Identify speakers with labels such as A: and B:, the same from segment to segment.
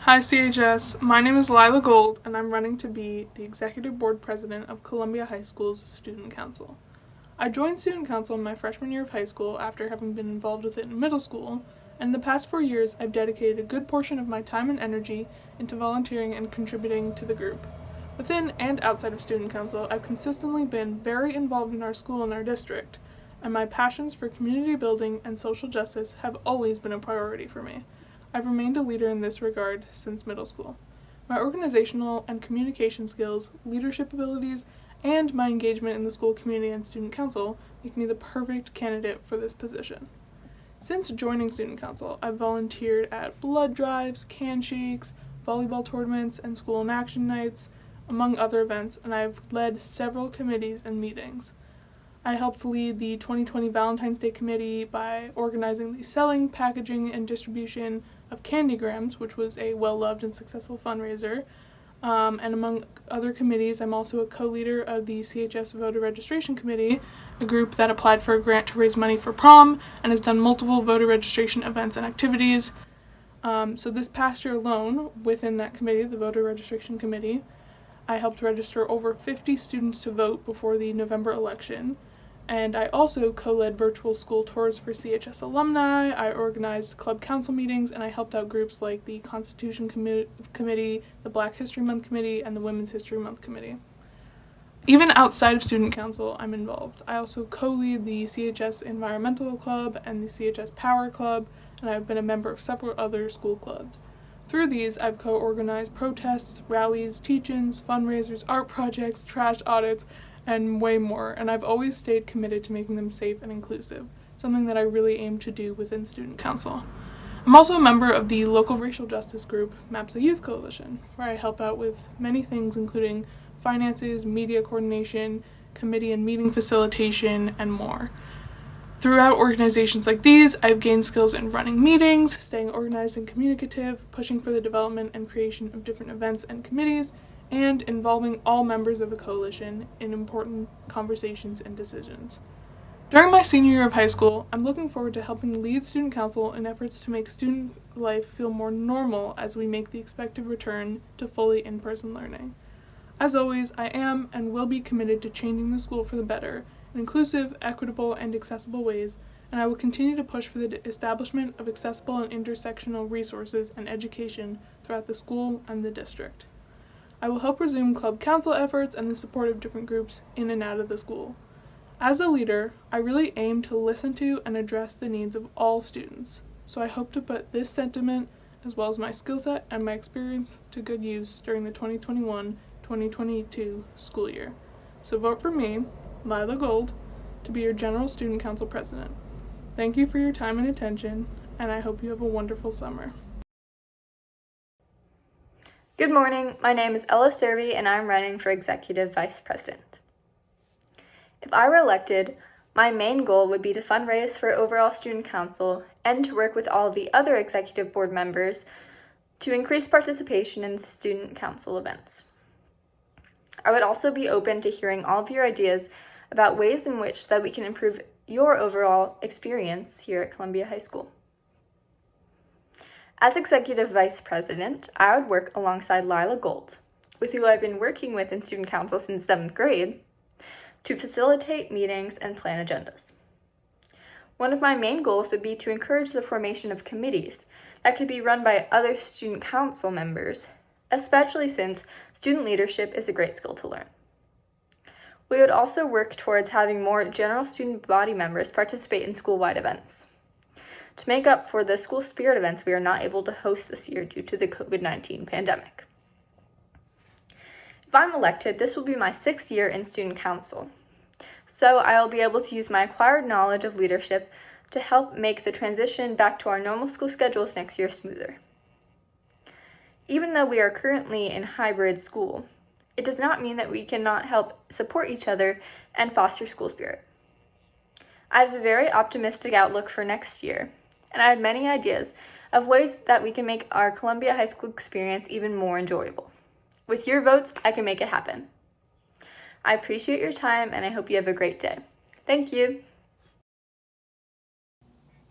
A: Hi CHS, my name is Lila Gold and I'm running to be the Executive Board President of Columbia High School's Student Council. I joined Student Council in my freshman year of high school after having been involved with it in middle school, and in the past 4 years I've dedicated a good portion of my time and energy into volunteering and contributing to the group. Within and outside of Student Council, I've consistently been very involved in our school and our district, and my passions for community building and social justice have always been a priority for me. I've remained a leader in this regard since middle school. My organizational and communication skills, leadership abilities, and my engagement in the school community and student council make me the perfect candidate for this position. Since joining student council, I've volunteered at blood drives, can shakes, volleyball tournaments, and school in action nights, among other events, and I've led several committees and meetings. I helped lead the 2020 Valentine's Day Committee by organizing the selling, packaging, and distribution of Candygrams, which was a well-loved and successful fundraiser. And among other committees, I'm also a co-leader of the CHS Voter Registration Committee, a group that applied for a grant to raise money for prom and has done multiple voter registration events and activities. So this past year alone, within that committee, the Voter Registration Committee, I helped register over 50 students to vote before the November election. And I also co-led virtual school tours for CHS alumni, I organized club council meetings, and I helped out groups like the Constitution Committee, the Black History Month Committee, and the Women's History Month Committee. Even outside of student council, I'm involved. I also co-lead the CHS Environmental Club and the CHS Power Club, and I've been a member of several other school clubs. Through these, I've co-organized protests, rallies, teach-ins, fundraisers, art projects, trash audits, and way more, and I've always stayed committed to making them safe and inclusive, something that I really aim to do within Student Council. I'm also a member of the local racial justice group, MAPSA Youth Coalition, where I help out with many things including finances, media coordination, committee and meeting facilitation, and more. Throughout organizations like these, I've gained skills in running meetings, staying organized and communicative, pushing for the development and creation of different events and committees, and involving all members of a coalition in important conversations and decisions. During my senior year of high school, I'm looking forward to helping lead student council in efforts to make student life feel more normal as we make the expected return to fully in-person learning. As always, I am and will be committed to changing the school for the better in inclusive, equitable, and accessible ways, and I will continue to push for the establishment of accessible and intersectional resources and education throughout the school and the district. I will help resume club council efforts and the support of different groups in and out of the school. As a leader, I really aim to listen to and address the needs of all students, so I hope to put this sentiment, as well as my skill set and my experience, to good use during the 2021-2022 school year. So vote for me, Lila Gold, to be your General Student Council President. Thank you for your time and attention, and I hope you have a wonderful summer.
B: Good morning, my name is Ella Servi and I'm running for Executive Vice President. If I were elected, my main goal would be to fundraise for overall student council and to work with all the other executive board members to increase participation in student council events. I would also be open to hearing all of your ideas about ways in which that we can improve your overall experience here at Columbia High School. As Executive Vice President, I would work alongside Lila Gold, with who I've been working with in Student Council since 7th grade, to facilitate meetings and plan agendas. One of my main goals would be to encourage the formation of committees that could be run by other Student Council members, especially since student leadership is a great skill to learn. We would also work towards having more general student body members participate in school-wide events, to make up for the school spirit events we are not able to host this year due to the COVID-19 pandemic. If I'm elected, this will be my 6th year in student council, so I'll be able to use my acquired knowledge of leadership to help make the transition back to our normal school schedules next year smoother. Even though we are currently in hybrid school, it does not mean that we cannot help support each other and foster school spirit. I have a very optimistic outlook for next year, and I have many ideas of ways that we can make our Columbia High School experience even more enjoyable. With your votes, I can make it happen. I appreciate your time, and I hope you have a great day. Thank you.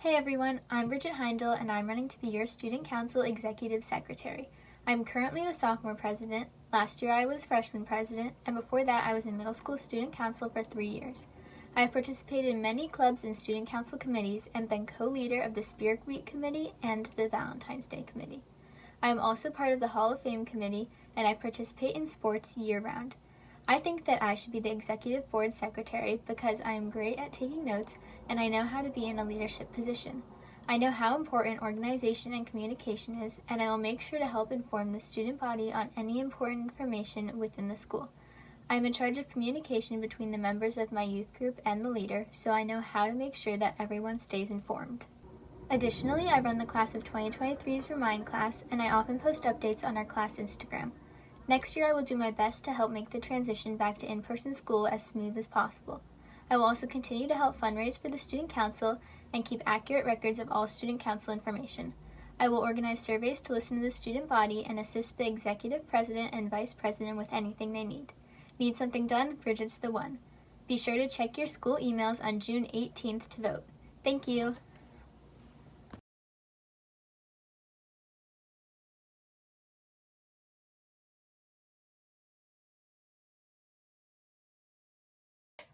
C: Hey everyone, I'm Bridget Heindel and I'm running to be your Student Council Executive Secretary. I'm currently the sophomore president. Last year I was freshman president, and before that I was in middle school student council for 3 years. I have participated in many clubs and student council committees and been co-leader of the Spirit Week Committee and the Valentine's Day Committee. I am also part of the Hall of Fame Committee, and I participate in sports year-round. I think that I should be the executive board secretary because I am great at taking notes and I know how to be in a leadership position. I know how important organization and communication is, and I will make sure to help inform the student body on any important information within the school. I am in charge of communication between the members of my youth group and the leader, so I know how to make sure that everyone stays informed. Additionally, I run the class of 2023's Remind class, and I often post updates on our class Instagram. Next year, I will do my best to help make the transition back to in-person school as smooth as possible. I will also continue to help fundraise for the Student Council and keep accurate records of all Student Council information. I will organize surveys to listen to the student body and assist the executive president and vice president with anything they need. Need something done? Bridget's the one. Be sure to check your school emails on June 18th to vote. Thank you.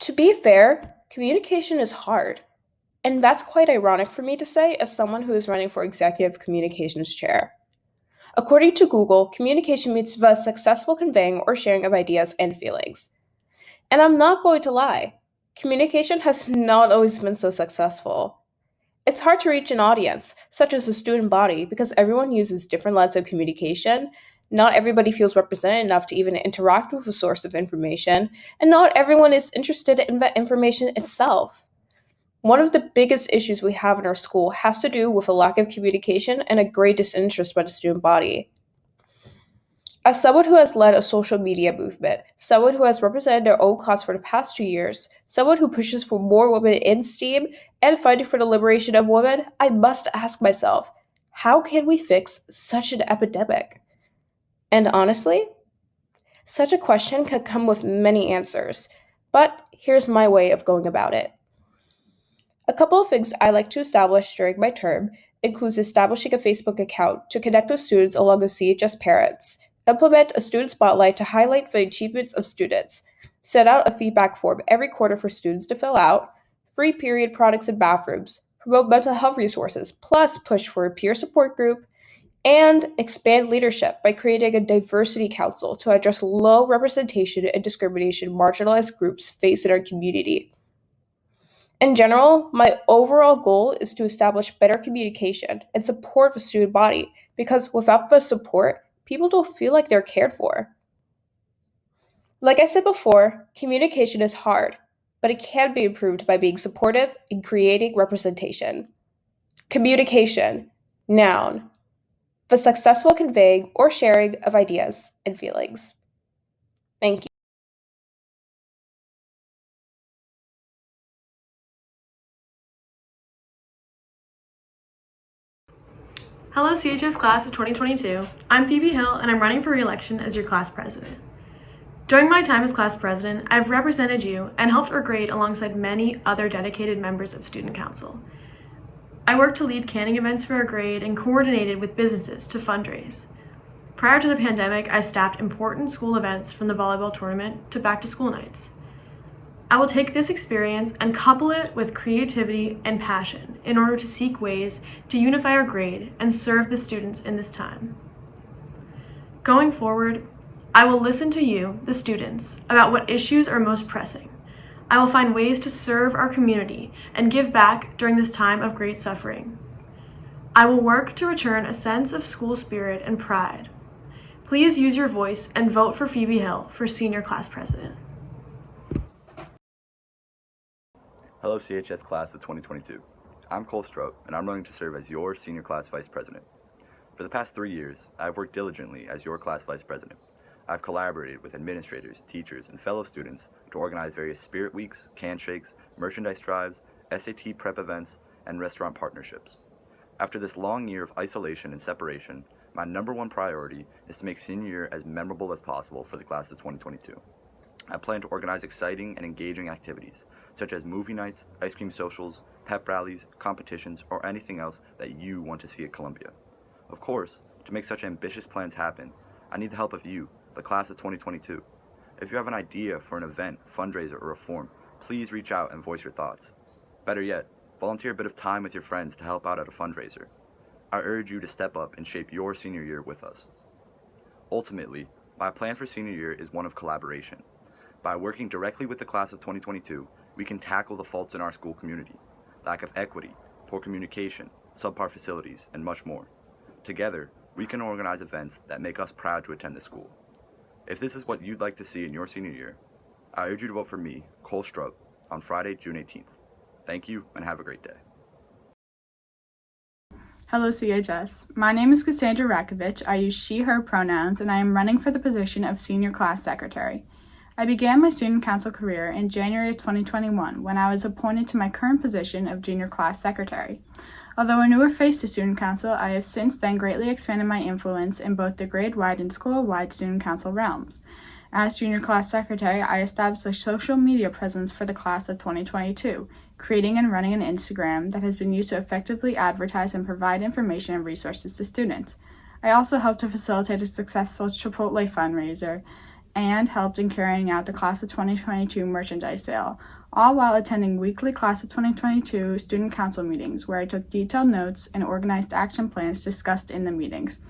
D: To be fair, communication is hard. And that's quite ironic for me to say as someone who is running for executive communications chair. According to Google, communication means the successful conveying or sharing of ideas and feelings. And I'm not going to lie, communication has not always been so successful. It's hard to reach an audience, such as the student body, because everyone uses different lines of communication. Not everybody feels represented enough to even interact with a source of information, and not everyone is interested in that information itself. One of the biggest issues we have in our school has to do with a lack of communication and a great disinterest by the student body. As someone who has led a social media movement, someone who has represented their own class for the past 2 years, someone who pushes for more women in STEAM, and fighting for the liberation of women, I must ask myself, how can we fix such an epidemic? And honestly, such a question could come with many answers, but here's my way of going about it. A couple of things I like to establish during my term includes establishing a Facebook account to connect with students along with CHS parents, implement a student spotlight to highlight the achievements of students, set out a feedback form every quarter for students to fill out, free period products and bathrooms, promote mental health resources, plus push for a peer support group, and expand leadership by creating a diversity council to address low representation and discrimination marginalized groups face in our community. In general, my overall goal is to establish better communication and support the student body, because without the support, people don't feel like they're cared for. Like I said before, communication is hard, but it can be improved by being supportive and creating representation. Communication, noun, the successful conveying or sharing of ideas and feelings. Thank you.
E: Hello CHS class of 2022. I'm Phoebe Hill and I'm running for re-election as your class president. During my time as class president, I've represented you and helped our grade alongside many other dedicated members of Student Council. I worked to lead canning events for our grade and coordinated with businesses to fundraise. Prior to the pandemic, I staffed important school events from the volleyball tournament to back-to-school nights. I will take this experience and couple it with creativity and passion in order to seek ways to unify our grade and serve the students in this time. Going forward, I will listen to you, the students, about what issues are most pressing. I will find ways to serve our community and give back during this time of great suffering. I will work to return a sense of school spirit and pride. Please use your voice and vote for Phoebe Hill for senior class president.
F: Hello CHS class of 2022. I'm Cole Strope, and I'm running to serve as your senior class vice president. For the past 3 years, I've worked diligently as your class vice president. I've collaborated with administrators, teachers, and fellow students to organize various spirit weeks, can shakes, merchandise drives, SAT prep events, and restaurant partnerships. After this long year of isolation and separation, my number one priority is to make senior year as memorable as possible for the class of 2022. I plan to organize exciting and engaging activities, such as movie nights, ice cream socials, pep rallies, competitions, or anything else that you want to see at Columbia. Of course, To make such ambitious plans happen, I need the help of you, the class of 2022. If you have an idea for an event, fundraiser, or reform, please reach out and voice your thoughts. Better yet, volunteer a bit of time with your friends to help out at a fundraiser. I urge you to step up and shape your senior year with us. Ultimately, my plan for senior year is one of collaboration. By working directly with the class of 2022, we can tackle the faults in our school community: lack of equity, poor communication, subpar facilities, and much more. Together, we can organize events that make us proud to attend the school. If this is what you'd like to see in your senior year, I urge you to vote for me, Cole Strupp, on Friday, June 18th. Thank you, and have a great day.
G: Hello CHS. My name is Cassandra Rakovich. I use she, her pronouns, and I am running for the position of Senior Class Secretary. I began my student council career in January of 2021 when I was appointed to my current position of Junior Class Secretary. Although a newer face to student council, I have since then greatly expanded my influence in both the grade-wide and school-wide student council realms. As Junior Class Secretary, I established a social media presence for the class of 2022, creating and running an Instagram that has been used to effectively advertise and provide information and resources to students. I also helped to facilitate a successful Chipotle fundraiser and helped in carrying out the Class of 2022 merchandise sale, all while attending weekly Class of 2022 student council meetings where I took detailed notes and organized action plans discussed in the meetings.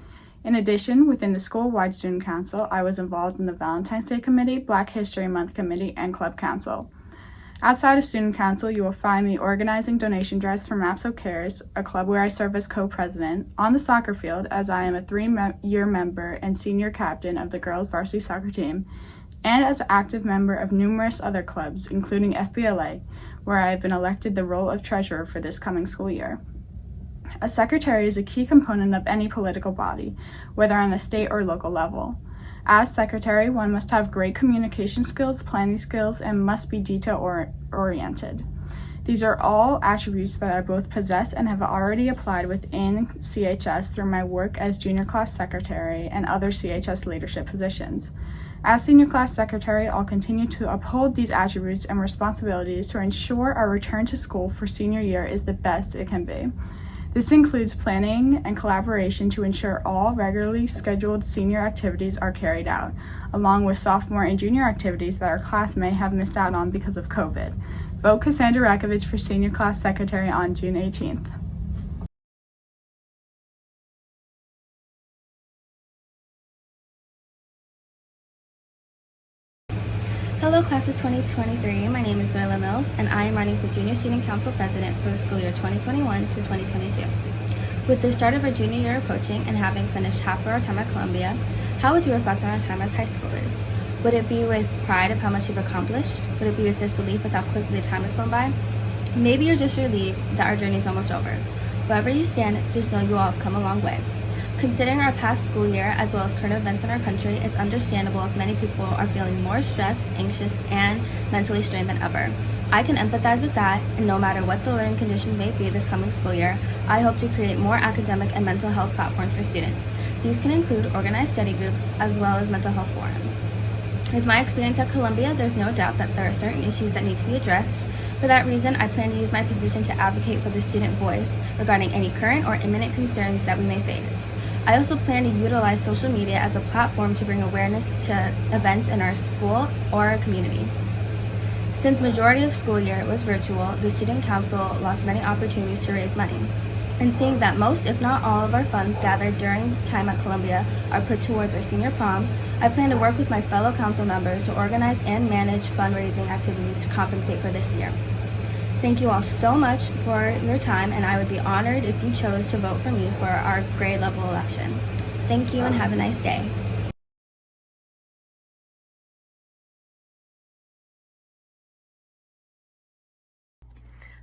G: In addition, within the school-wide student council, I was involved in the Valentine's Day Committee, Black History Month Committee, and Club Council. Outside of student council, you will find me organizing donation drives for MAPSO Cares, a club where I serve as co-president, on the soccer field as I am a 3-year member and senior captain of the girls varsity soccer team, and as an active member of numerous other clubs, including FBLA, where I have been elected the role of treasurer for this coming school year. A secretary is a key component of any political body, whether on the state or local level. As secretary, one must have great communication skills, planning skills, and must be detail-oriented. These are all attributes that I both possess and have already applied within CHS through my work as junior class secretary and other CHS leadership positions. As senior class secretary, I'll continue to uphold these attributes and responsibilities to ensure our return to school for senior year is the best it can be. This includes planning and collaboration to ensure all regularly scheduled senior activities are carried out, along with sophomore and junior activities that our class may have missed out on because of COVID. Vote Cassandra Rakovich for Senior Class Secretary on June 18th.
H: Hello class of 2023, my name is Zoila Mills and I am running for Junior Student Council President for the school year 2021 to 2022. With the start of our junior year approaching and having finished half of our time at Columbia, how would you reflect on our time as high schoolers? Would it be with pride of how much you've accomplished? Would it be with disbelief with how quickly the time has flown by? Maybe you're just relieved that our journey is almost over. Wherever you stand, just know you all have come a long way. Considering our past school year as well as current events in our country, it's understandable if many people are feeling more stressed, anxious, and mentally strained than ever. I can empathize with that, and no matter what the learning conditions may be this coming school year, I hope to create more academic and mental health platforms for students. These can include organized study groups as well as mental health forums. With my experience at Columbia, there's no doubt that there are certain issues that need to be addressed. For that reason, I plan to use my position to advocate for the student voice regarding any current or imminent concerns that we may face. I also plan to utilize social media as a platform to bring awareness to events in our school or our community. Since majority of school year was virtual, the Student Council lost many opportunities to raise money. And seeing that most, if not all, of our funds gathered during time at Columbia are put towards our senior prom, I plan to work with my fellow council members to organize and manage fundraising activities to compensate for this year. Thank you all so much for your time, and I would be honored if you chose to vote for me for our grade level election. Thank you and have a nice day.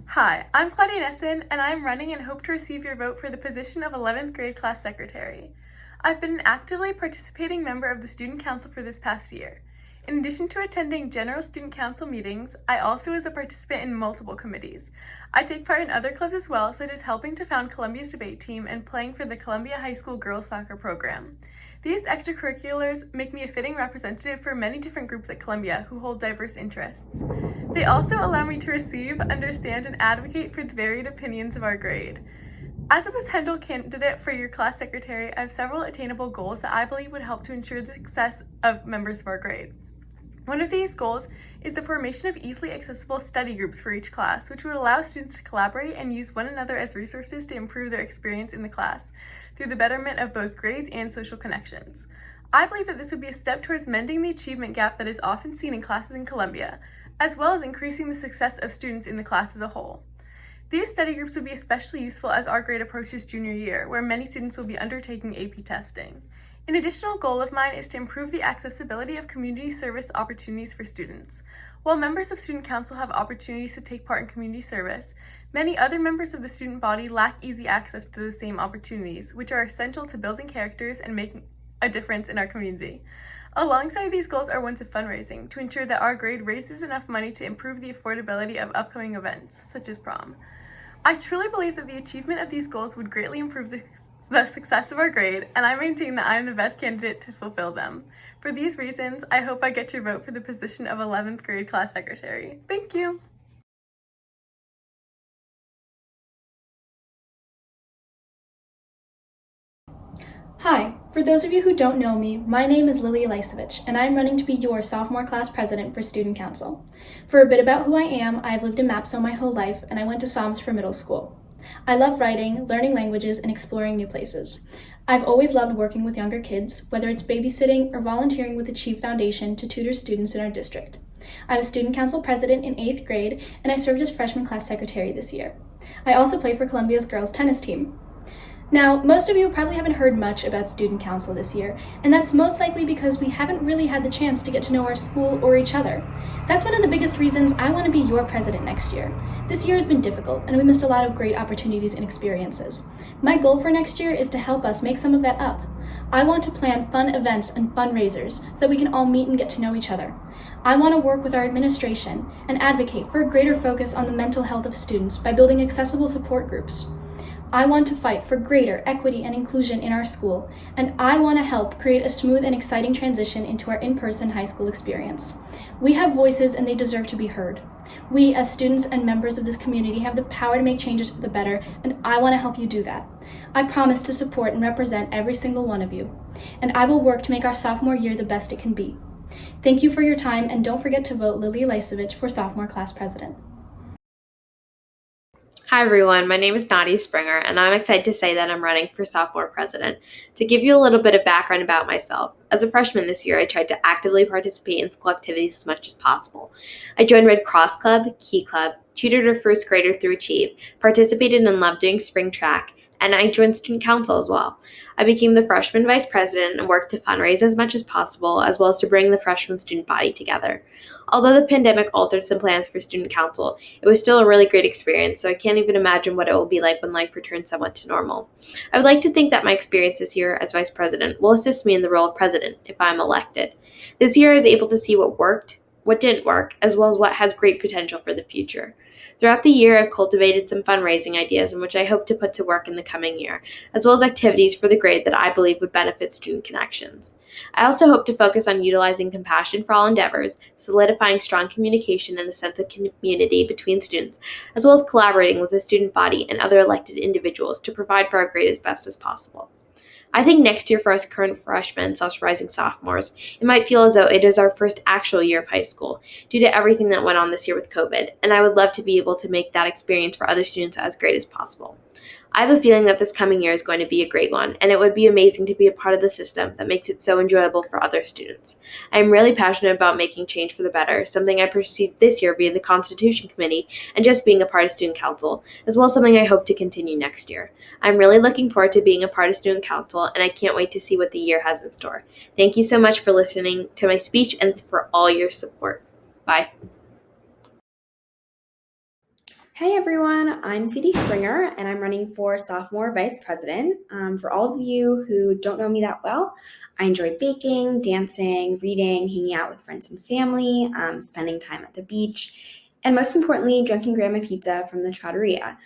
E: Hi, I'm Claudia Nesson, and I'm running and hope to receive your vote for the position of 11th grade class secretary. I've been an actively participating member of the Student Council for this past year. In addition to attending general student council meetings, I also was a participant in multiple committees. I take part in other clubs as well, such as helping to found Columbia's debate team and playing for the Columbia High School girls soccer program. These extracurriculars make me a fitting representative for many different groups at Columbia who hold diverse interests. They also allow me to receive, understand, and advocate for the varied opinions of our grade. As a potential candidate for your class secretary, I have several attainable goals that I believe would help to ensure the success of members of our grade. One of these goals is the formation of easily accessible study groups for each class, which would allow students to collaborate and use one another as resources to improve their experience in the class through the betterment of both grades and social connections. I believe that this would be a step towards mending the achievement gap that is often seen in classes in Columbia, as well as increasing the success of students in the class as a whole. These study groups would be especially useful as our grade approaches junior year, where many students will be undertaking AP testing. An additional goal of mine is to improve the accessibility of community service opportunities for students. While members of Student Council have opportunities to take part in community service, many other members of the student body lack easy access to the same opportunities, which are essential to building characters and making a difference in our community. Alongside these goals are ones of fundraising to ensure that our grade raises enough money to improve the affordability of upcoming events, such as prom. I truly believe that the achievement of these goals would greatly improve the success of our grade, and I maintain that I am the best candidate to fulfill them. For these reasons, I hope I get your vote for the position of 11th grade class secretary. Thank you!
I: Hi, for those of you who don't know me, my name is Lily Lysovich, and I'm running to be your sophomore class president for Student Council. For a bit about who I am, I've lived in Mapso my whole life, and I went to SOMS for middle school. I love writing, learning languages, and exploring new places. I've always loved working with younger kids, whether it's babysitting or volunteering with the Chief Foundation to tutor students in our district. I was Student Council president in 8th grade, and I served as freshman class secretary this year. I also play for Columbia's girls tennis team. Now, most of you probably haven't heard much about Student Council this year, and that's most likely because we haven't really had the chance to get to know our school or each other. That's one of the biggest reasons I want to be your president next year. This year has been difficult, and we missed a lot of great opportunities and experiences. My goal for next year is to help us make some of that up. I want to plan fun events and fundraisers so that we can all meet and get to know each other. I want to work with our administration and advocate for a greater focus on the mental health of students by building accessible support groups. I want to fight for greater equity and inclusion in our school, and I want to help create a smooth and exciting transition into our in-person high school experience. We have voices and they deserve to be heard. We, as students and members of this community, have the power to make changes for the better, and I want to help you do that. I promise to support and represent every single one of you, and I will work to make our sophomore year the best it can be. Thank you for your time, and don't forget to vote Lily Lysovich for sophomore class president.
J: Hi everyone, my name is Nadia Springer, and I'm excited to say that I'm running for sophomore president. To give you a little bit of background about myself, as a freshman this year, I tried to actively participate in school activities as much as possible. I joined Red Cross Club, Key Club, tutored a first grader through Achieve, participated in Love Doing Spring Track, and I joined Student Council as well. I became the freshman vice president and worked to fundraise as much as possible, as well as to bring the freshman student body together. Although the pandemic altered some plans for Student Council, it was still a really great experience, so I can't even imagine what it will be like when life returns somewhat to normal. I would like to think that my experience this year as vice president will assist me in the role of president if I'm elected. This year I was able to see what worked, what didn't work, as well as what has great potential for the future. Throughout the year, I've cultivated some fundraising ideas in which I hope to put to work in the coming year, as well as activities for the grade that I believe would benefit student connections. I also hope to focus on utilizing compassion for all endeavors, solidifying strong communication and a sense of community between students, as well as collaborating with the student body and other elected individuals to provide for our grade as best as possible. I think next year for us current freshmen/rising sophomores, it might feel as though it is our first actual year of high school due to everything that went on this year with COVID, and I would love to be able to make that experience for other students as great as possible. I have a feeling that this coming year is going to be a great one, and it would be amazing to be a part of the system that makes it so enjoyable for other students. I am really passionate about making change for the better, something I pursued this year via the Constitution Committee and just being a part of Student Council, as well as something I hope to continue next year. I'm really looking forward to being a part of Student Council, and I can't wait to see what the year has in store. Thank you so much for listening to my speech and for all your support. Bye.
K: Hey everyone, I'm CD Springer and I'm running for sophomore vice president. For all of you who don't know me that well, I enjoy baking, dancing, reading, hanging out with friends and family, spending time at the beach, and most importantly, drinking grandma pizza from the Trattoria.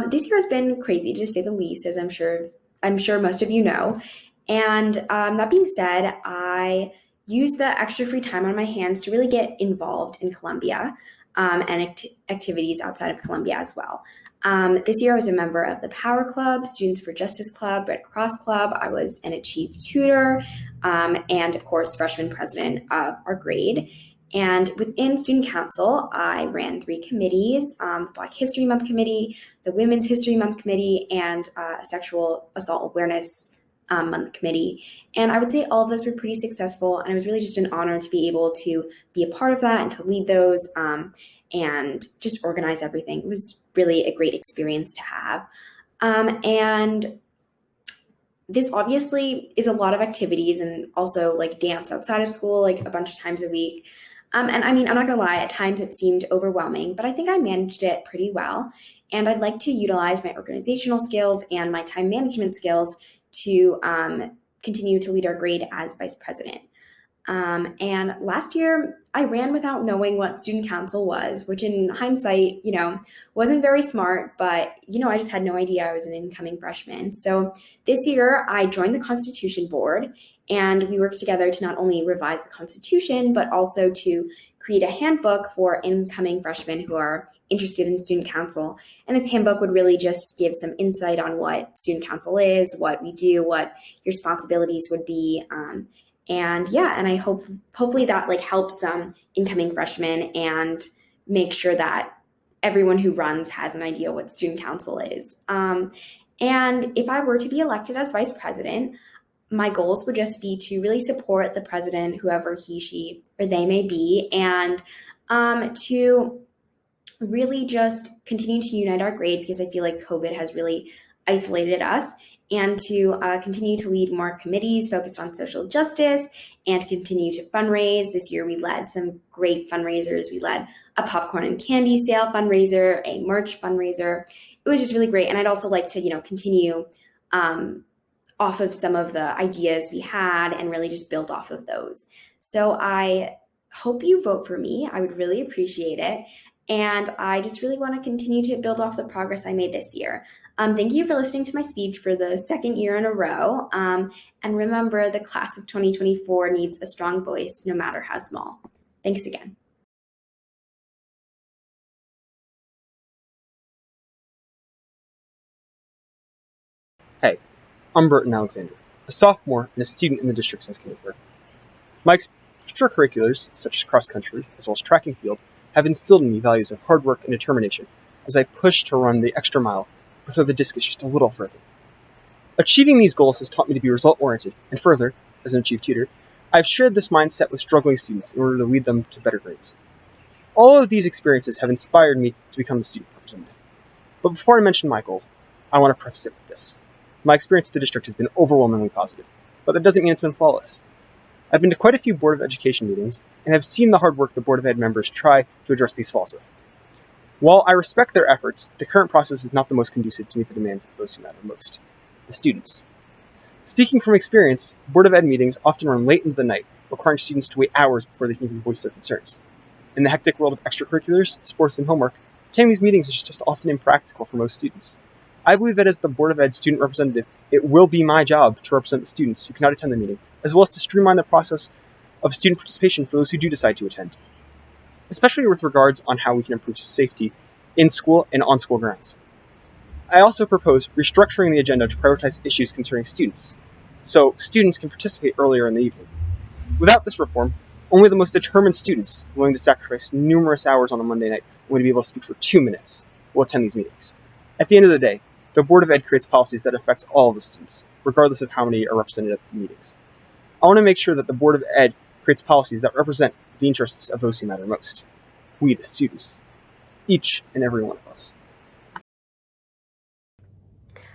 K: This year has been crazy to say the least, as I'm sure most of you know. And that being said, I used the extra free time on my hands to really get involved in Columbia. and activities outside of Columbia as well. This year I was a member of the Power Club, Students for Justice Club, Red Cross Club. I was an Achieve Tutor, and of course, freshman president of our grade. And within Student Council, I ran 3 committees, the Black History Month Committee, the Women's History Month Committee, and a Sexual Assault Awareness Month Committee. And I would say all of those were pretty successful, and it was really just an honor to be able to be a part of that and to lead those and just organize everything. It was really a great experience to have. And this obviously is a lot of activities and also like dance outside of school, like a bunch of times a week. And I mean, I'm not gonna lie, at times it seemed overwhelming, but I think I managed it pretty well. And I'd like to utilize my organizational skills and my time management skills to continue to lead our grade as vice president. And last year I ran without knowing what student council was, which in hindsight, wasn't very smart, but, I just had no idea I was an incoming freshman. So this year I joined the Constitution Board, and we worked together to not only revise the Constitution, but also to create a handbook for incoming freshmen who are interested in student council. And this handbook would really just give some insight on what student council is, what we do, what your responsibilities would be. And I hopefully that helps incoming freshmen and make sure that everyone who runs has an idea what student council is. And if I were to be elected as vice president, my goals would just be to really support the president, whoever he, she, or they may be, and to really just continue to unite our grade, because I feel like COVID has really isolated us, and to continue to lead more committees focused on social justice and continue to fundraise. This year we led some great fundraisers. We led a popcorn and candy sale fundraiser, a merch fundraiser. It was just really great. And I'd also like to, continue off of some of the ideas we had and really just build off of those. So I hope you vote for me. I would really appreciate it. And I just really want to continue to build off the progress I made this year. Thank you for listening to my speech for the second year in a row. And remember, the class of 2024 needs a strong voice, no matter how small. Thanks again.
L: Hey, I'm Burton Alexander, a sophomore and a student in the district's Miss Cougar. My extracurriculars, such as cross country, as well as track and field, have instilled in me values of hard work and determination as I push to run the extra mile or throw the discus just a little further. Achieving these goals has taught me to be result-oriented, and further, as an Achieve Tutor, I've shared this mindset with struggling students in order to lead them to better grades. All of these experiences have inspired me to become a student representative. But before I mention my goal, I want to preface it with this. My experience at the district has been overwhelmingly positive, but that doesn't mean it's been flawless. I've been to quite a few Board of Education meetings and have seen the hard work the Board of Ed members try to address these flaws with. While I respect their efforts, the current process is not the most conducive to meet the demands of those who matter most, the students. Speaking from experience, Board of Ed meetings often run late into the night, requiring students to wait hours before they can even voice their concerns. In the hectic world of extracurriculars, sports, and homework, attending these meetings is just often impractical for most students. I believe that as the Board of Ed student representative, it will be my job to represent the students who cannot attend the meeting, as well as to streamline the process of student participation for those who do decide to attend, especially with regards on how we can improve safety in school and on school grounds. I also propose restructuring the agenda to prioritize issues concerning students, so students can participate earlier in the evening. Without this reform, only the most determined students, willing to sacrifice numerous hours on a Monday night, willing to be able to speak for 2 minutes, will attend these meetings. At the end of the day, the Board of Ed creates policies that affect all of the students, regardless of how many are represented at the meetings. I want to make sure that the Board of Ed creates policies that represent the interests of those who matter most. We, the students. Each and every one of us.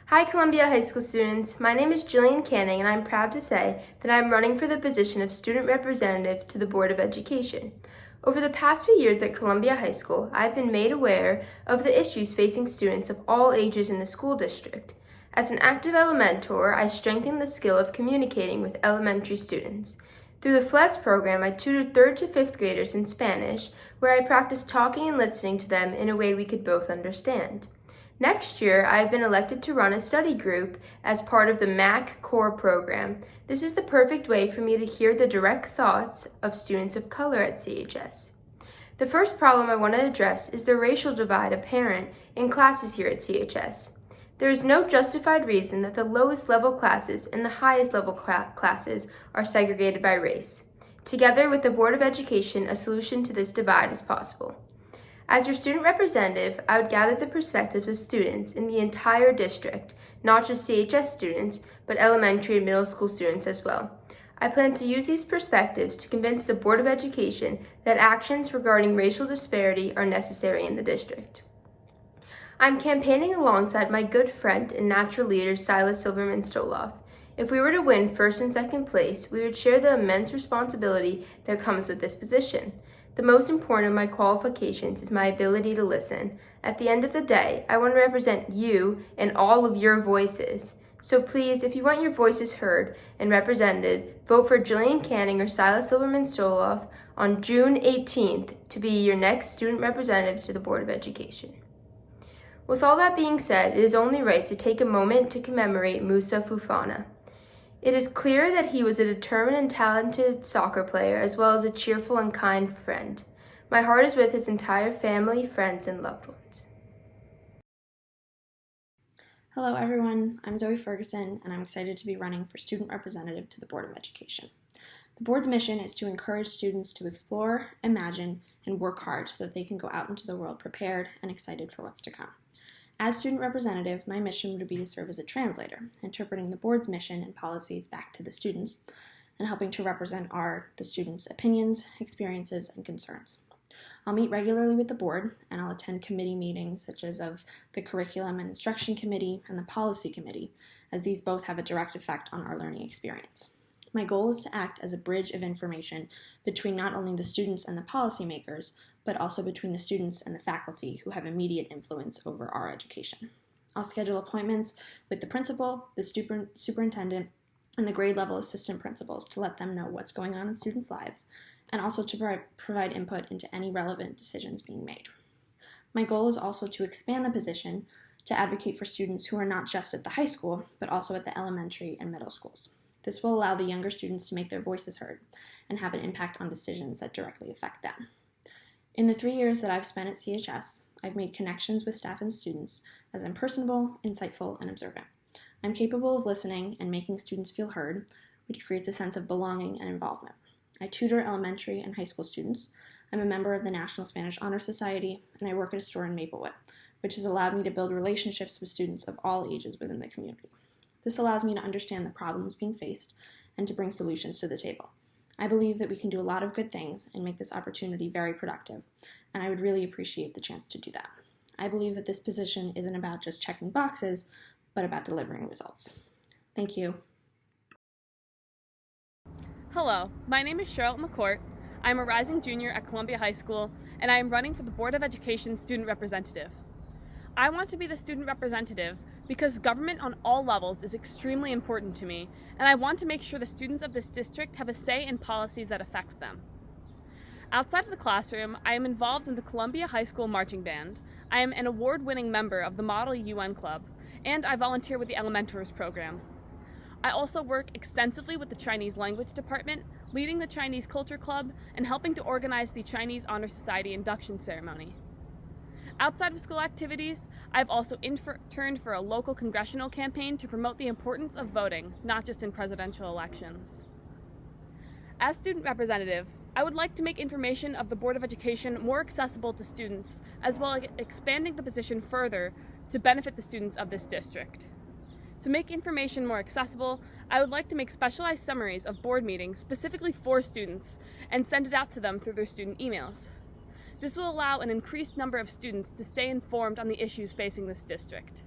B: Hi Columbia High School students, my name is Jillian Canning and I'm proud to say that I'm running for the position of Student Representative to the Board of Education. Over the past few years at Columbia High School, I've been made aware of the issues facing students of all ages in the school district. As an active elementor, I strengthened the skill of communicating with elementary students. Through the FLES program, I tutored 3rd to 5th graders in Spanish, where I practiced talking and listening to them in a way we could both understand. Next year, I have been elected to run a study group as part of the MAC Core program. This is the perfect way for me to hear the direct thoughts of students of color at CHS. The first problem I want to address is the racial divide apparent in classes here at CHS. There is no justified reason that the lowest level classes and the highest level classes are segregated by race. Together with the Board of Education, a solution to this divide is possible. As your student representative, I would gather the perspectives of students in the entire district, not just CHS students, but elementary and middle school students as well. I plan to use these perspectives to convince the Board of Education that actions regarding racial disparity are necessary in the district. I'm campaigning alongside my good friend and natural leader, Silas Silverman Stoloff. If we were to win first and second place, we would share the immense responsibility that comes with this position. The most important of my qualifications is my ability to listen. At the end of the day, I want to represent you and all of your voices. So please, if you want your voices heard and represented, vote for Jillian Canning or Silas Silverman Stoloff on June 18th to be your next student representative to the Board of Education. With all that being said, it is only right to take a moment to commemorate Musa Fufana. It is clear that he was a determined and talented soccer player, as well as a cheerful and kind friend. My heart is with his entire family, friends, and loved ones.
M: Hello everyone, I'm Zoe Ferguson, and I'm excited to be running for student representative to the Board of Education. The board's mission is to encourage students to explore, imagine, and work hard so that they can go out into the world prepared and excited for what's to come. As student representative, my mission would be to serve as a translator, interpreting the board's mission and policies back to the students, and helping to represent the students' opinions, experiences, and concerns. I'll meet regularly with the board, and I'll attend committee meetings such as of the Curriculum and Instruction Committee and the Policy Committee, as these both have a direct effect on our learning experience. My goal is to act as a bridge of information between not only the students and the policymakers, but also between the students and the faculty who have immediate influence over our education. I'll schedule appointments with the principal, the superintendent, and the grade level assistant principals to let them know what's going on in students' lives, and also to provide input into any relevant decisions being made. My goal is also to expand the position to advocate for students who are not just at the high school, but also at the elementary and middle schools. This will allow the younger students to make their voices heard and have an impact on decisions that directly affect them. In the 3 years that I've spent at CHS, I've made connections with staff and students as I'm personable, insightful, and observant. I'm capable of listening and making students feel heard, which creates a sense of belonging and involvement. I tutor elementary and high school students. I'm a member of the National Spanish Honor Society, and I work at a store in Maplewood, which has allowed me to build relationships with students of all ages within the community. This allows me to understand the problems being faced and to bring solutions to the table. I believe that we can do a lot of good things and make this opportunity very productive, and I would really appreciate the chance to do that. I believe that this position isn't about just checking boxes, but about delivering results. Thank you.
N: Hello, my name is Charlotte McCourt. I'm a rising junior at Columbia High School, and I am running for the Board of Education student representative. I want to be the student representative because government on all levels is extremely important to me, and I want to make sure the students of this district have a say in policies that affect them. Outside of the classroom, I am involved in the Columbia High School Marching Band. I am an award-winning member of the Model UN Club, and I volunteer with the Elementors program. I also work extensively with the Chinese Language Department, leading the Chinese Culture Club, and helping to organize the Chinese Honor Society induction ceremony. Outside of school activities, I've also interned for a local congressional campaign to promote the importance of voting, not just in presidential elections. As student representative, I would like to make information of the Board of Education more accessible to students, as well as expanding the position further to benefit the students of this district. To make information more accessible, I would like to make specialized summaries of board meetings specifically for students and send it out to them through their student emails. This will allow an increased number of students to stay informed on the issues facing this district.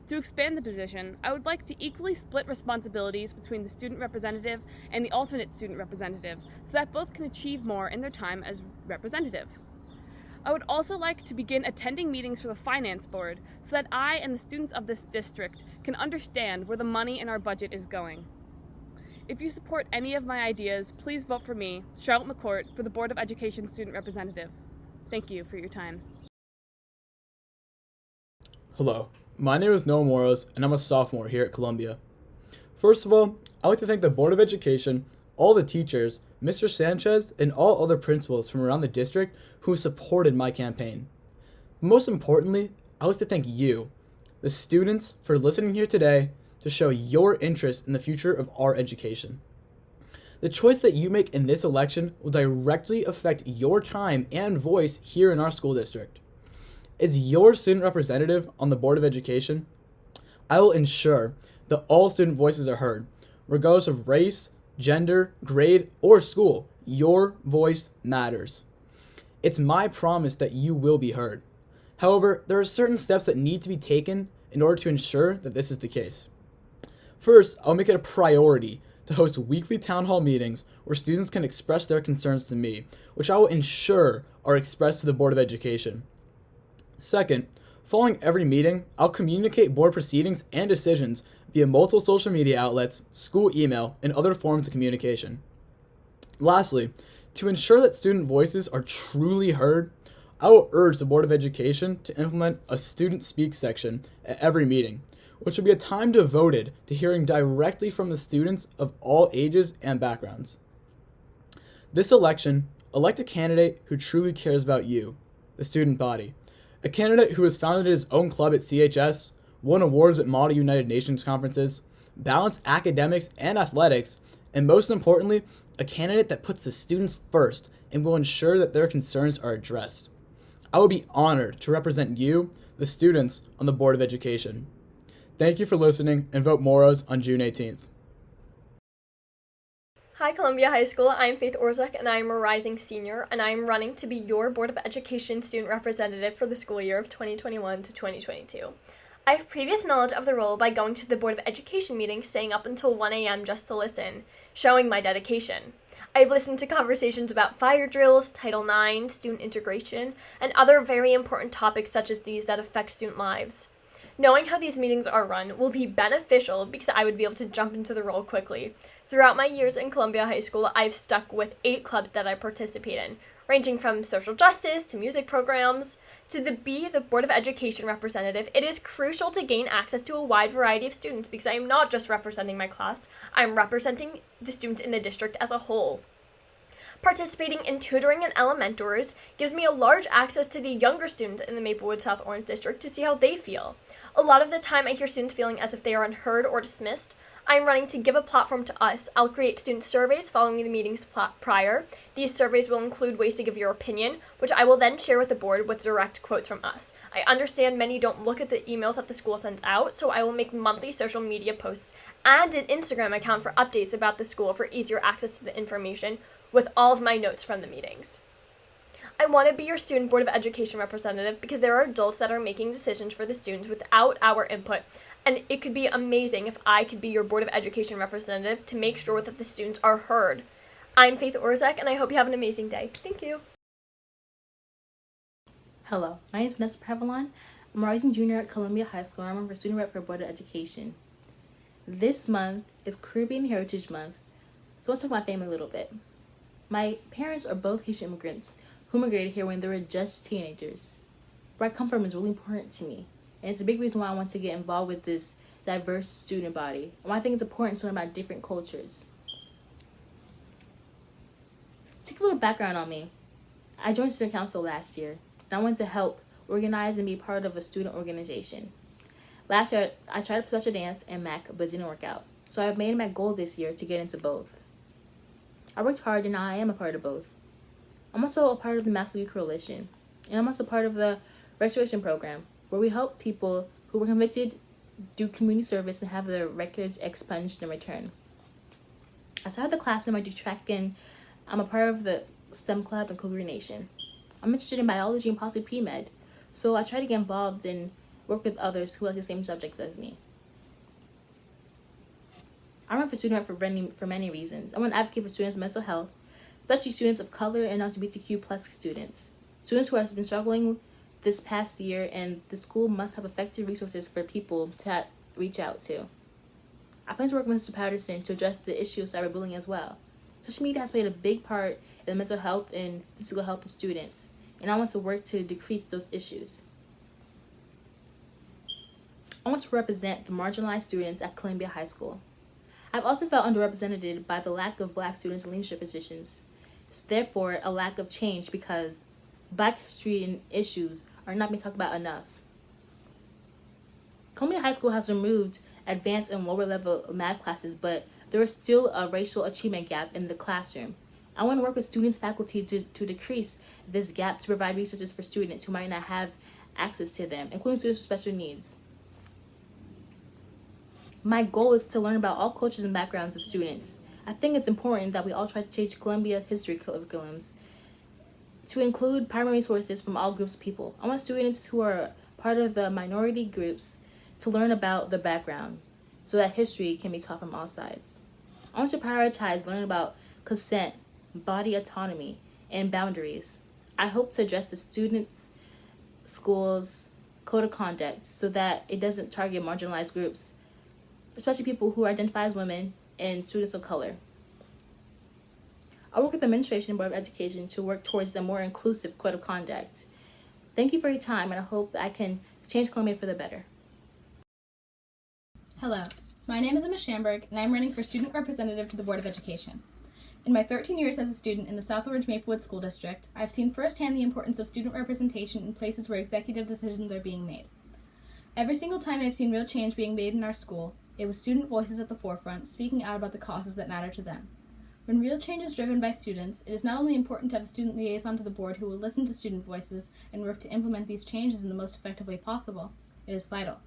N: To expand the position, I would like to equally split responsibilities between the student representative and the alternate student representative so that both can achieve more in their time as representative. I would also like to begin attending meetings for the Finance Board so that I and the students of this district can understand where the money in our budget is going. If you support any of my ideas, please vote for me, Charlotte McCourt, for the Board of Education Student Representative. Thank you for your time.
O: Hello, my name is Noah Moros, and I'm a sophomore here at Columbia. First of all, I'd like to thank the Board of Education, all the teachers, Mr. Sanchez, and all other principals from around the district who supported my campaign. Most importantly, I'd like to thank you, the students, for listening here today to show your interest in the future of our education. The choice that you make in this election will directly affect your time and voice here in our school district. As your student representative on the Board of Education, I will ensure that all student voices are heard, regardless of race, gender, grade, or school. Your voice matters. It's my promise that you will be heard. However, there are certain steps that need to be taken in order to ensure that this is the case. First, I'll make it a priority to host weekly town hall meetings where students can express their concerns to me, which I will ensure are expressed to the Board of Education. Second, following every meeting, I'll communicate board proceedings and decisions via multiple social media outlets, school email, and other forms of communication. Lastly, to ensure that student voices are truly heard, I will urge the Board of Education to implement a student speak section at every meeting, which will be a time devoted to hearing directly from the students of all ages and backgrounds. This election, elect a candidate who truly cares about you, the student body, a candidate who has founded his own club at CHS, won awards at Model United Nations conferences, balanced academics and athletics, and most importantly, a candidate that puts the students first and will ensure that their concerns are addressed. I will be honored to represent you, the students, on the Board of Education. Thank you for listening, and vote Moros on June 18th.
P: Hi Columbia High School, I'm Faith Orzak and I'm a rising senior and I'm running to be your Board of Education student representative for the school year of 2021 to 2022. I have previous knowledge of the role by going to the Board of Education meeting, staying up until 1 a.m. just to listen, showing my dedication. I've listened to conversations about fire drills, Title IX, student integration, and other very important topics such as these that affect student lives. Knowing how these meetings are run will be beneficial because I would be able to jump into the role quickly. Throughout my years in Columbia High School, I've stuck with 8 clubs that I participate in, ranging from social justice to music programs. To be the Board of Education representative, it is crucial to gain access to a wide variety of students because I am not just representing my class, I'm representing the students in the district as a whole. Participating in tutoring and elementors gives me a large access to the younger students in the Maplewood South Orange district to see how they feel. A lot of the time I hear students feeling as if they are unheard or dismissed. I'm running to give a platform to us. I'll create student surveys following the meetings prior. These surveys will include ways to give your opinion, which I will then share with the board with direct quotes from us. I understand many don't look at the emails that the school sends out, so I will make monthly social media posts and an Instagram account for updates about the school for easier access to the information with all of my notes from the meetings. I want to be your student Board of Education representative because there are adults that are making decisions for the students without our input, and it could be amazing if I could be your Board of Education representative to make sure that the students are heard. I'm Faith Orzak, and I hope you have an amazing day. Thank you.
Q: Hello, my name is Vanessa Prevalon. I'm a rising junior at Columbia High School, and I'm a student rep for Board of Education. This month is Caribbean Heritage Month, so let's talk about my family a little bit. My parents are both Haitian immigrants who immigrated here when they were just teenagers. Where I come from is really important to me, and it's a big reason why I want to get involved with this diverse student body, and why I think it's important to learn about different cultures. To give a little background on me, I joined Student Council last year, and I wanted to help organize and be part of a student organization. Last year, I tried special dance and MAC, but it didn't work out, so I've made my goal this year to get into both. I worked hard, and now I am a part of both. I'm also a part of the Master Youth Coalition, and I'm also part of the Restoration Program, where we help people who were convicted do community service and have their records expunged in return. Outside of the classroom, I do track, and I'm a part of the STEM Club and Cougar Nation. I'm interested in biology and possibly pre-med, so I try to get involved and work with others who like the same subjects as me. I run for student rep for many reasons. I want to advocate for students' mental health, especially students of color and LGBTQ plus students. Students who have been struggling this past year, and the school must have effective resources for people to reach out to. I plan to work with Mr. Patterson to address the issue of cyberbullying as well. Social media has played a big part in the mental health and physical health of students, and I want to work to decrease those issues. I want to represent the marginalized students at Columbia High School. I've also felt underrepresented by the lack of Black students in leadership positions. It's therefore a lack of change because Black history and issues are not being talked about enough. Columbia High School has removed advanced and lower level math classes, but there is still a racial achievement gap in the classroom. I want to work with students, faculty to decrease this gap to provide resources for students who might not have access to them, including students with special needs. My goal is to learn about all cultures and backgrounds of students. I think it's important that we all try to change Columbia history curriculums to include primary sources from all groups of people. I want students who are part of the minority groups to learn about their background so that history can be taught from all sides. I want to prioritize learning about consent, body autonomy, and boundaries. I hope to address the students' schools' code of conduct so that it doesn't target marginalized groups, especially people who identify as women and students of color. I work with the Administration and Board of Education to work towards a more inclusive code of conduct. Thank you for your time, and I hope I can change Columbia for the better.
I: Hello, my name is Emma Schamberg, and I'm running for Student Representative to the Board of Education. In my 13 years as a student in the South Orange Maplewood School District, I've seen firsthand the importance of student representation in places where executive decisions are being made. Every single time I've seen real change being made in our school, it was student voices at the forefront, speaking out about the causes that matter to them. When real change is driven by students, it is not only important to have a student liaison to the board who will listen to student voices and work to implement these changes in the most effective way possible, it is vital.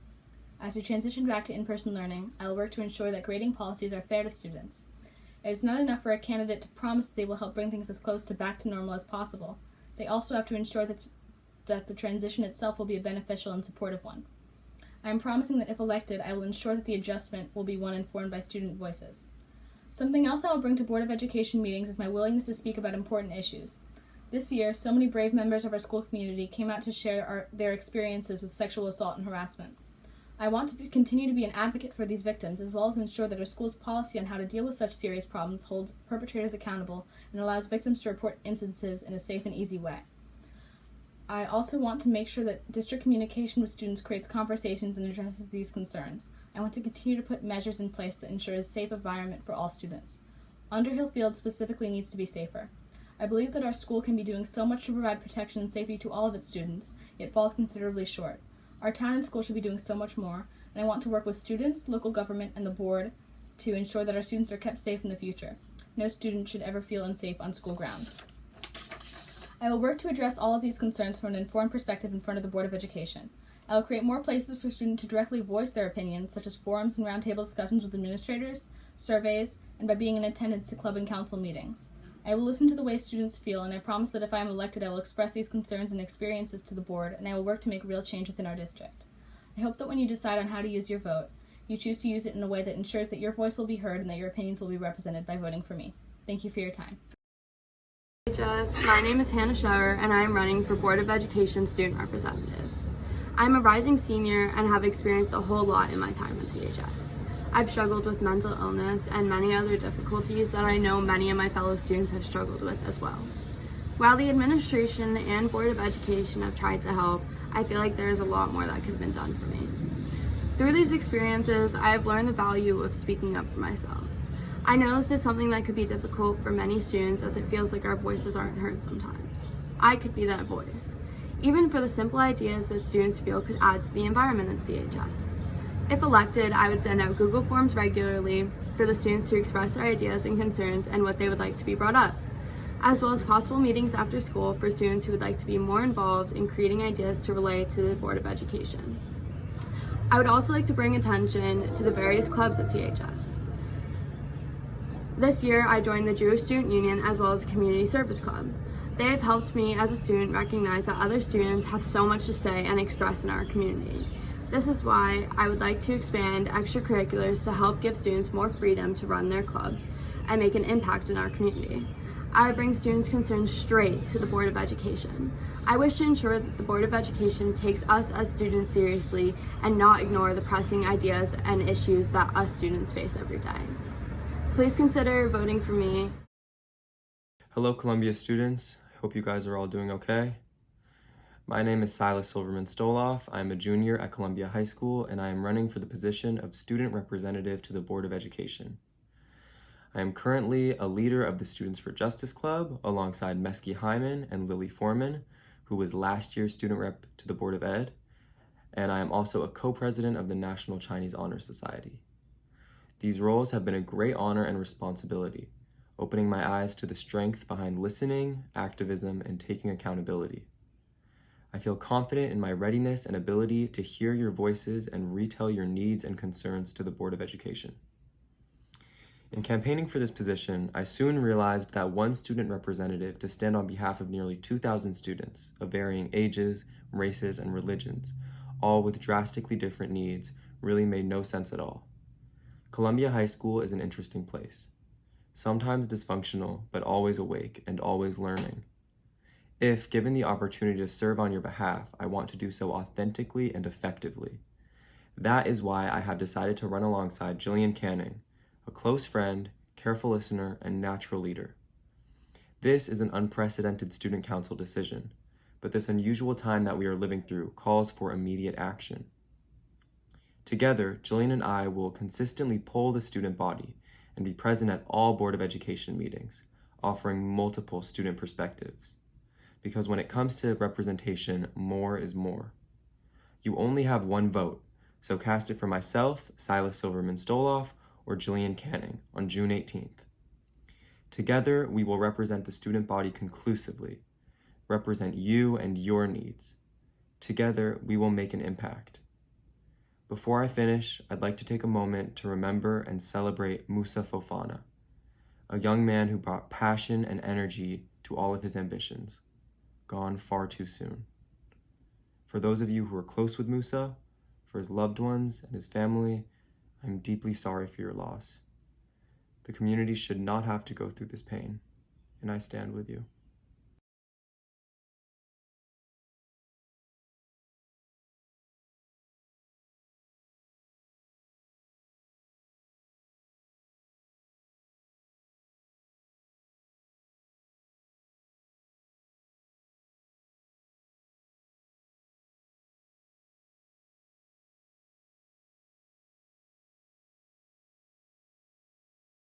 I: As we transition back to in-person learning, I will work to ensure that grading policies are fair to students. It is not enough for a candidate to promise that they will help bring things as close to back to normal as possible. They also have to ensure that the transition itself will be a beneficial and supportive one. I am promising that if elected, I will ensure that the adjustment will be one informed by student voices. Something else I will bring to Board of Education meetings is my willingness to speak about important issues. This year, so many brave members of our school community came out to share their experiences with sexual assault and harassment. I want to continue to be an advocate for these victims, as well as ensure that our school's policy on how to deal with such serious problems holds perpetrators accountable and allows victims to report instances in a safe and easy way. I also want to make sure that district communication with students creates conversations and addresses these concerns. I want to continue to put measures in place that ensure a safe environment for all students. Underhill Field specifically needs to be safer. I believe that our school can be doing so much to provide protection and safety to all of its students, yet falls considerably short. Our town and school should be doing so much more, and I want to work with students, local government, and the board to ensure that our students are kept safe in the future. No student should ever feel unsafe on school grounds. I will work to address all of these concerns from an informed perspective in front of the Board of Education. I will create more places for students to directly voice their opinions, such as forums and roundtable discussions with administrators, surveys, and by being in attendance to club and council meetings. I will listen to the way students feel, and I promise that if I am elected, I will express these concerns and experiences to the board, and I will work to make real change within our district. I hope that when you decide on how to use your vote, you choose to use it in a way that ensures that your voice will be heard and that your opinions will be represented by voting for me. Thank you for your time.
R: CHS. My name is Hannah Schauer, and I am running for Board of Education Student Representative. I'm a rising senior and have experienced a whole lot in my time in CHS. I've struggled with mental illness and many other difficulties that I know many of my fellow students have struggled with as well. While the administration and Board of Education have tried to help, I feel like there is a lot more that could have been done for me. Through these experiences, I have learned the value of speaking up for myself. I know this is something that could be difficult for many students as it feels like our voices aren't heard sometimes. I could be that voice, even for the simple ideas that students feel could add to the environment at CHS. If elected, I would send out Google Forms regularly for the students to express their ideas and concerns and what they would like to be brought up, as well as possible meetings after school for students who would like to be more involved in creating ideas to relay to the Board of Education. I would also like to bring attention to the various clubs at CHS. This year, I joined the Jewish Student Union as well as the Community Service Club. They have helped me as a student recognize that other students have so much to say and express in our community. This is why I would like to expand extracurriculars to help give students more freedom to run their clubs and make an impact in our community. I would bring students' concerns straight to the Board of Education. I wish to ensure that the Board of Education takes us as students seriously and not ignore the pressing ideas and issues that us students face every day. Please consider voting for me.
S: Hello, Columbia students. Hope you guys are all doing okay. My name is Silas Silverman Stoloff. I'm a junior at Columbia High School, and I am running for the position of Student Representative to the Board of Education. I am currently a leader of the Students for Justice Club alongside Meski Hyman and Lily Foreman, who was last year's student rep to the Board of Ed, and I am also a co-president of the National Chinese Honor Society. These roles have been a great honor and responsibility, opening my eyes to the strength behind listening, activism, and taking accountability. I feel confident in my readiness and ability to hear your voices and retell your needs and concerns to the Board of Education. In campaigning for this position, I soon realized that one student representative to stand on behalf of nearly 2,000 students of varying ages, races, and religions, all with drastically different needs, really made no sense at all. Columbia High School is an interesting place. Sometimes dysfunctional, but always awake and always learning. If given the opportunity to serve on your behalf, I want to do so authentically and effectively. That is why I have decided to run alongside Jillian Canning, a close friend, careful listener, and natural leader. This is an unprecedented student council decision, but this unusual time that we are living through calls for immediate action. Together, Jillian and I will consistently poll the student body and be present at all Board of Education meetings, offering multiple student perspectives. Because when it comes to representation, more is more. You only have one vote, so cast it for myself, Silas Silverman Stoloff, or Jillian Canning on June 18th. Together, we will represent the student body conclusively, represent you and your needs. Together, we will make an impact. Before I finish, I'd like to take a moment to remember and celebrate Musa Fofana, a young man who brought passion and energy to all of his ambitions, gone far too soon. For those of you who are close with Musa, for his loved ones and his family, I'm deeply sorry for your loss. The community should not have to go through this pain, and I stand with you.